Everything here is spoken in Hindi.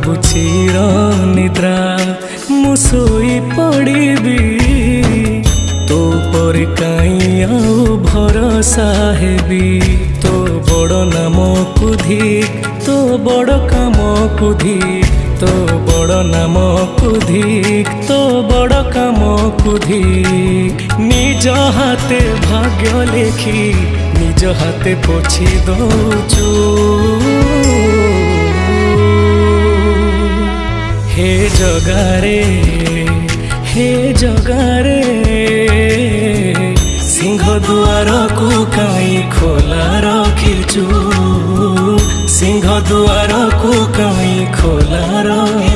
बुझीर निद्रा मु सोई पड़बी तो पर कहीं आउ भरोसा हेबी तो बड़ नाम को धिक तो बड़ काम को धिक तो बड़ नाम को धिक तो बड़ काम को धिक निज हाथे भाग्य लेखी निज हाथे पोछि दौचु हे जगारे सिंह दुआर को कहीं खोला रखिचु सिंह दुआर को कहीं खोला रखिचु।